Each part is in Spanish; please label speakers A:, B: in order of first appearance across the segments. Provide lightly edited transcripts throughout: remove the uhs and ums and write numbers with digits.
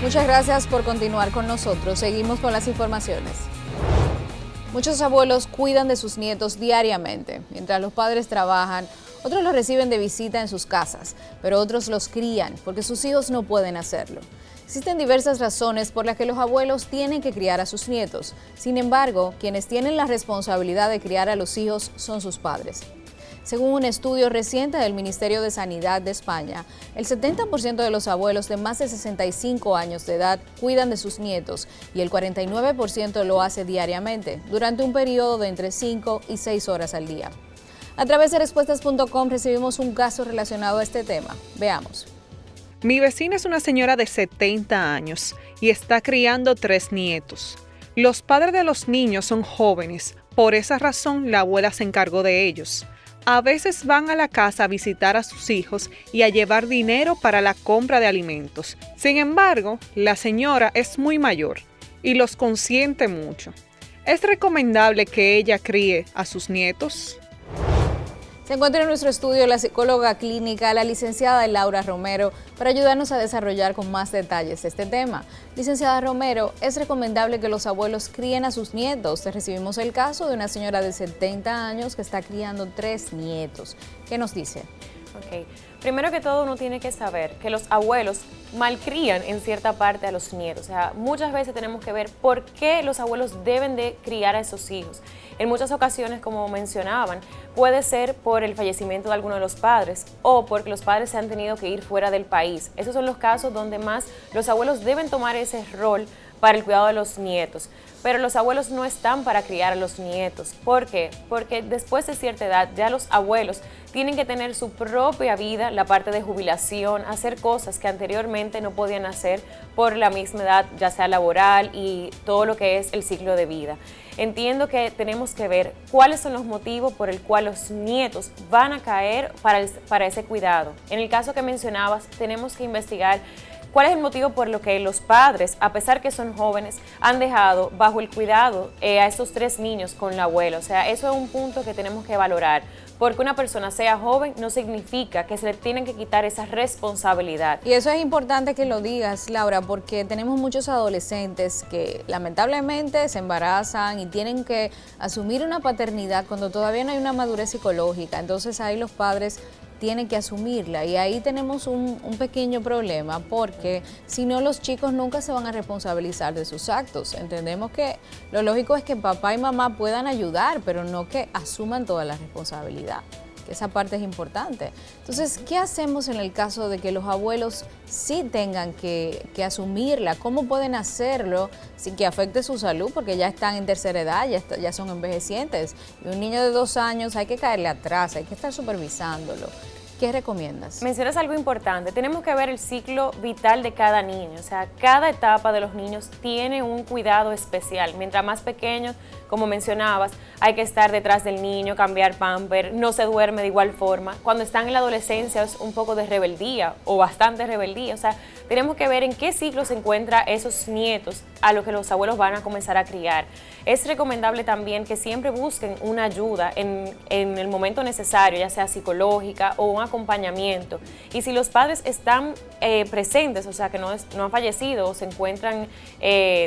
A: Muchas gracias por continuar con nosotros. Seguimos con las informaciones. Muchos abuelos cuidan de sus nietos diariamente. Mientras los padres trabajan, otros los reciben de visita en sus casas, pero otros los crían porque sus hijos no pueden hacerlo. Existen diversas razones por las que los abuelos tienen que criar a sus nietos. Sin embargo, quienes tienen la responsabilidad de criar a los hijos son sus padres. Según un estudio reciente del Ministerio de Sanidad de España, el 70% de los abuelos de más de 65 años de edad cuidan de sus nietos y el 49% lo hace diariamente, durante un periodo de entre 5 y 6 horas al día. A través de respuestas.com recibimos un caso relacionado a este tema. Veamos.
B: Mi vecina es una señora de 70 años y está criando 3 nietos. Los padres de los niños son jóvenes, por esa razón la abuela se encargó de ellos. A veces van a la casa a visitar a sus hijos y a llevar dinero para la compra de alimentos. Sin embargo, la señora es muy mayor y los consiente mucho. ¿Es recomendable que ella críe a sus nietos?
A: Se encuentra en nuestro estudio la psicóloga clínica, la licenciada Laura Romero, para ayudarnos a desarrollar con más detalles este tema. Licenciada Romero, ¿es recomendable que los abuelos críen a sus nietos? Recibimos el caso de una señora de 70 años que está criando 3 nietos. ¿Qué nos dice?
C: Ok, primero que todo uno tiene que saber que los abuelos malcrían en cierta parte a los nietos. O sea, muchas veces tenemos que ver por qué los abuelos deben de criar a esos hijos. En muchas ocasiones, como mencionaban, puede ser por el fallecimiento de alguno de los padres o porque los padres se han tenido que ir fuera del país. Esos son los casos donde más los abuelos deben tomar ese rol para el cuidado de los nietos. Pero los abuelos no están para criar a los nietos. ¿Por qué? Porque después de cierta edad ya los abuelos tienen que tener su propia vida, la parte de jubilación, hacer cosas que anteriormente no podían hacer por la misma edad, ya sea laboral y todo lo que es el ciclo de vida. Entiendo que tenemos que ver cuáles son los motivos por el cual los nietos van a caer para ese cuidado. En el caso que mencionabas, tenemos que investigar ¿cuál es el motivo por lo que los padres, a pesar que son jóvenes, han dejado bajo el cuidado a estos 3 niños con la abuela? O sea, eso es un punto que tenemos que valorar. Porque una persona sea joven no significa que se le tienen que quitar esa responsabilidad.
A: Y eso es importante que lo digas, Laura, porque tenemos muchos adolescentes que lamentablemente se embarazan y tienen que asumir una paternidad cuando todavía no hay una madurez psicológica. Entonces ahí los padres tienen que asumirla y ahí tenemos un pequeño problema porque si no los chicos nunca se van a responsabilizar de sus actos. Entendemos que lo lógico es que papá y mamá puedan ayudar, pero no que asuman toda la responsabilidad, que esa parte es importante. Entonces, ¿qué hacemos en el caso de que los abuelos sí tengan que asumirla? ¿Cómo pueden hacerlo sin que afecte su salud? Porque ya están en tercera edad, ya son envejecientes. Y un niño de 2 años hay que caerle atrás, hay que estar supervisándolo. ¿Qué recomiendas?
C: Mencionas algo importante, tenemos que ver el ciclo vital de cada niño, o sea, cada etapa de los niños tiene un cuidado especial. Mientras más pequeños, como mencionabas, hay que estar detrás del niño, cambiar pamper, no se duerme de igual forma. Cuando están en la adolescencia es un poco de rebeldía o bastante rebeldía, o sea, tenemos que ver en qué ciclo se encuentran esos nietos a los que los abuelos van a comenzar a criar. Es recomendable también que siempre busquen una ayuda en el momento necesario, ya sea psicológica o un acompañamiento. Y si los padres están presentes, o sea, que no han fallecido o se encuentran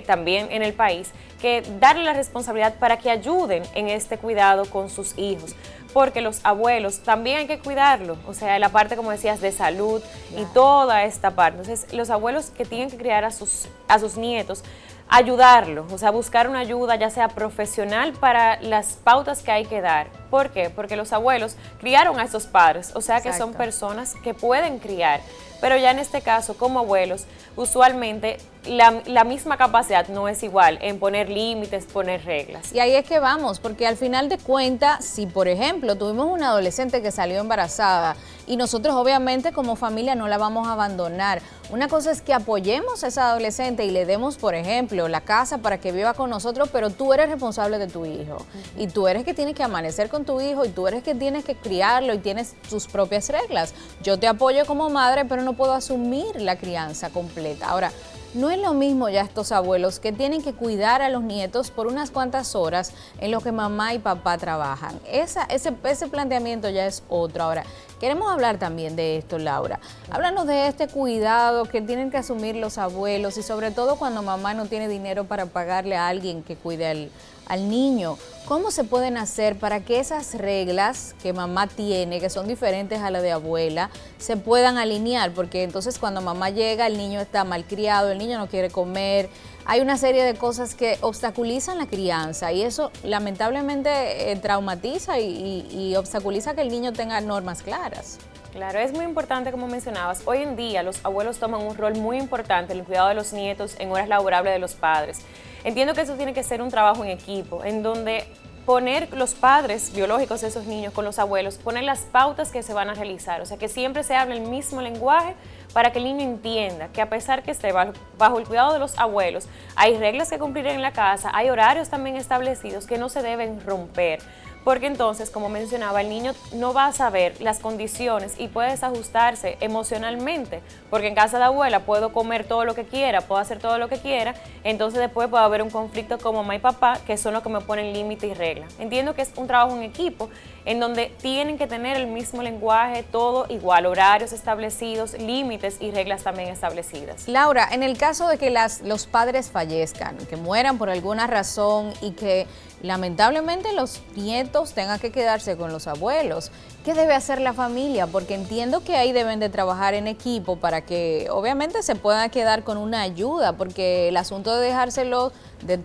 C: también en el país, que darle la responsabilidad para que ayuden en este cuidado con sus hijos. Porque los abuelos también hay que cuidarlo, o sea, la parte, como decías, de salud y toda esta parte. Entonces, los abuelos que tienen que criar a sus nietos, ayudarlos, o sea, buscar una ayuda ya sea profesional para las pautas que hay que dar. ¿Por qué? Porque los abuelos criaron a esos padres, o sea que son personas que pueden criar. Pero ya en este caso, como abuelos, usualmente la misma capacidad no es igual en poner límites, poner reglas.
A: Y ahí es que vamos, porque al final de cuentas, si por ejemplo tuvimos una adolescente que salió embarazada y nosotros obviamente como familia no la vamos a abandonar. Una cosa es que apoyemos a esa adolescente y le demos, por ejemplo, la casa para que viva con nosotros, pero tú eres responsable de tu hijo. Y tú eres que tienes que amanecer con tu hijo y tú eres que tienes que criarlo y tienes tus propias reglas. Yo te apoyo como madre, pero no puedo asumir la crianza completa. Ahora, no es lo mismo ya estos abuelos que tienen que cuidar a los nietos por unas cuantas horas en lo que mamá y papá trabajan. Ese planteamiento ya es otro. Ahora, queremos hablar también de esto, Laura. Háblanos de este cuidado que tienen que asumir los abuelos y sobre todo cuando mamá no tiene dinero para pagarle a alguien que cuide al niño. ¿Cómo se pueden hacer para que esas reglas que mamá tiene, que son diferentes a la de abuela, se puedan alinear? Porque entonces cuando mamá llega, el niño está malcriado, el niño no quiere comer. Hay una serie de cosas que obstaculizan la crianza y eso lamentablemente traumatiza y obstaculiza que el niño tenga normas claras.
C: Claro, es muy importante, como mencionabas, hoy en día los abuelos toman un rol muy importante en el cuidado de los nietos en horas laborables de los padres. Entiendo que eso tiene que ser un trabajo en equipo, en donde poner los padres biológicos de esos niños con los abuelos, poner las pautas que se van a realizar, o sea, que siempre se hable el mismo lenguaje para que el niño entienda que a pesar que esté bajo el cuidado de los abuelos, hay reglas que cumplir en la casa, hay horarios también establecidos que no se deben romper. Porque entonces, como mencionaba, el niño no va a saber las condiciones y puede desajustarse emocionalmente, porque en casa de abuela puedo comer todo lo que quiera, puedo hacer todo lo que quiera, entonces después puede haber un conflicto con mamá y papá, que son los que me ponen límite y regla. Entiendo que es un trabajo en equipo, en donde tienen que tener el mismo lenguaje, todo igual, horarios establecidos, límites y reglas también establecidas.
A: Laura, en el caso de que los padres fallezcan, que mueran por alguna razón y que lamentablemente los nietos tengan que quedarse con los abuelos, ¿qué debe hacer la familia? Porque entiendo que ahí deben de trabajar en equipo para que obviamente se puedan quedar con una ayuda, porque el asunto de dejárselos de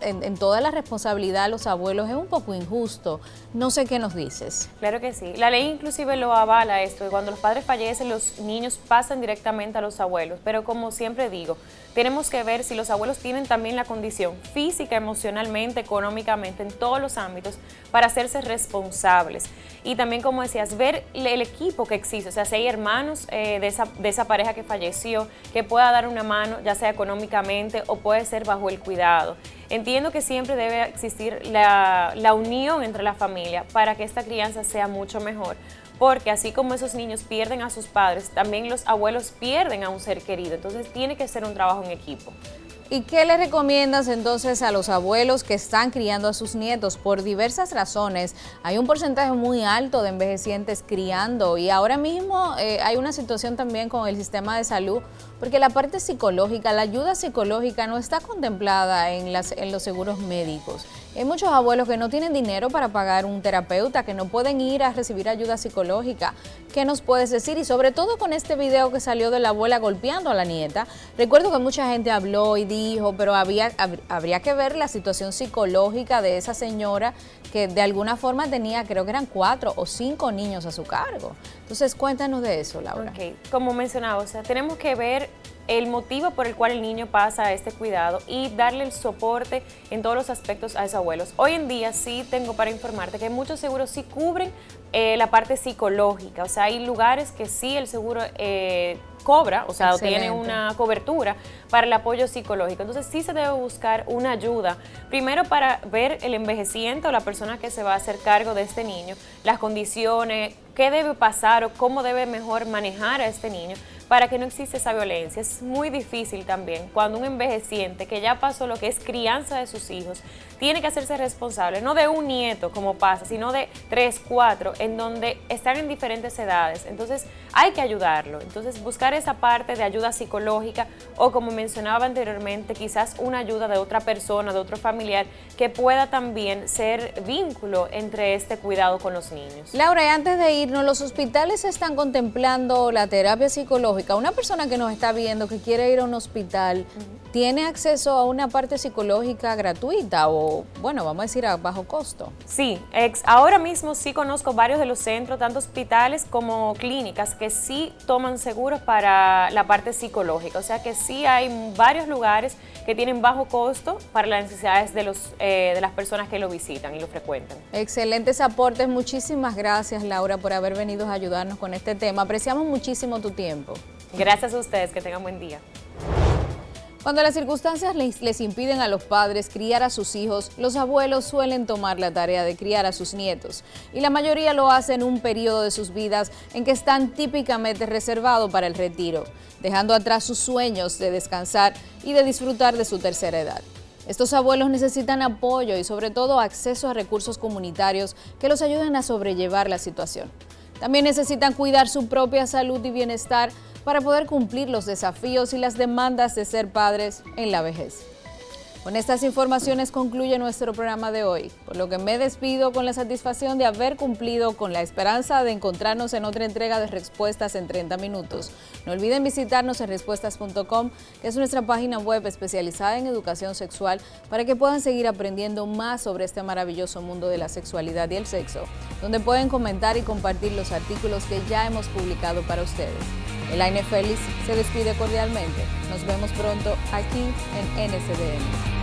A: en toda la responsabilidad a los abuelos es un poco injusto. No sé qué nos dices.
C: Claro que sí. La ley inclusive lo avala esto, y cuando los padres fallecen, los niños pasan directamente a los abuelos. Pero como siempre digo, tenemos que ver si los abuelos tienen también la condición física, emocionalmente, económicamente, en todos los ámbitos, para hacerse responsables. Y también, como decías, ver el equipo que existe, o sea, si hay hermanos de esa pareja que falleció, que pueda dar una mano, ya sea económicamente o puede ser bajo el cuidado. Entiendo que siempre debe existir la unión entre la familia para que esta crianza sea mucho mejor, porque así como esos niños pierden a sus padres, también los abuelos pierden a un ser querido, entonces tiene que ser un trabajo en equipo.
A: ¿Y qué le recomiendas entonces a los abuelos que están criando a sus nietos? Por diversas razones, hay un porcentaje muy alto de envejecientes criando y ahora mismo hay una situación también con el sistema de salud, porque la parte psicológica, la ayuda psicológica no está contemplada en los seguros médicos. Hay muchos abuelos que no tienen dinero para pagar un terapeuta, que no pueden ir a recibir ayuda psicológica. ¿Qué nos puedes decir? Y sobre todo con este video que salió de la abuela golpeando a la nieta. Recuerdo que mucha gente habló y dijo, pero habría que ver la situación psicológica de esa señora que de alguna forma tenía, creo que eran 4 o 5 niños a su cargo. Entonces, cuéntanos de eso, Laura.
C: Okay. Como mencionaba, o sea, tenemos que ver el motivo por el cual el niño pasa a este cuidado y darle el soporte en todos los aspectos a esos abuelos. Hoy en día sí tengo para informarte que muchos seguros sí cubren la parte psicológica, o sea, hay lugares que sí el seguro cobra, o sea,
A: Excelente.
C: tiene una cobertura para el apoyo psicológico. Entonces sí se debe buscar una ayuda, primero para ver el envejeciente o la persona que se va a hacer cargo de este niño, las condiciones, qué debe pasar o cómo debe mejor manejar a este niño para que no exista esa violencia. Es muy difícil también cuando un envejeciente que ya pasó lo que es crianza de sus hijos tiene que hacerse responsable, no de un nieto como pasa, sino de 3, 4, en donde están en diferentes edades. Entonces hay que ayudarlo. Entonces buscar esa parte de ayuda psicológica o, como mencionaba anteriormente, quizás una ayuda de otra persona, de otro familiar que pueda también ser vínculo entre este cuidado con los niños.
A: Laura, y antes de irnos, los hospitales están contemplando la terapia psicológica. Una persona que nos está viendo que quiere ir a un hospital, ¿tiene acceso a una parte psicológica gratuita o, bueno, vamos a decir a bajo costo?
C: Sí, ahora mismo sí conozco varios de los centros, tanto hospitales como clínicas, que sí toman seguros para la parte psicológica. O sea que sí hay varios lugares que tienen bajo costo para las necesidades de las personas que lo visitan y lo frecuentan.
A: Excelentes aportes. Muchísimas gracias, Laura, por haber venido a ayudarnos con este tema. Apreciamos muchísimo tu tiempo.
C: Gracias a ustedes, que tengan buen día.
A: Cuando las circunstancias les impiden a los padres criar a sus hijos, los abuelos suelen tomar la tarea de criar a sus nietos, y la mayoría lo hace en un periodo de sus vidas en que están típicamente reservados para el retiro, dejando atrás sus sueños de descansar y de disfrutar de su tercera edad. Estos abuelos necesitan apoyo y sobre todo acceso a recursos comunitarios que los ayuden a sobrellevar la situación. También necesitan cuidar su propia salud y bienestar para poder cumplir los desafíos y las demandas de ser padres en la vejez. Con estas informaciones concluye nuestro programa de hoy, por lo que me despido con la satisfacción de haber cumplido con la esperanza de encontrarnos en otra entrega de Respuestas en 30 minutos. No olviden visitarnos en respuestas.com, que es nuestra página web especializada en educación sexual, para que puedan seguir aprendiendo más sobre este maravilloso mundo de la sexualidad y el sexo, donde pueden comentar y compartir los artículos que ya hemos publicado para ustedes. Elaine Félix se despide cordialmente. Nos vemos pronto aquí en NSDN.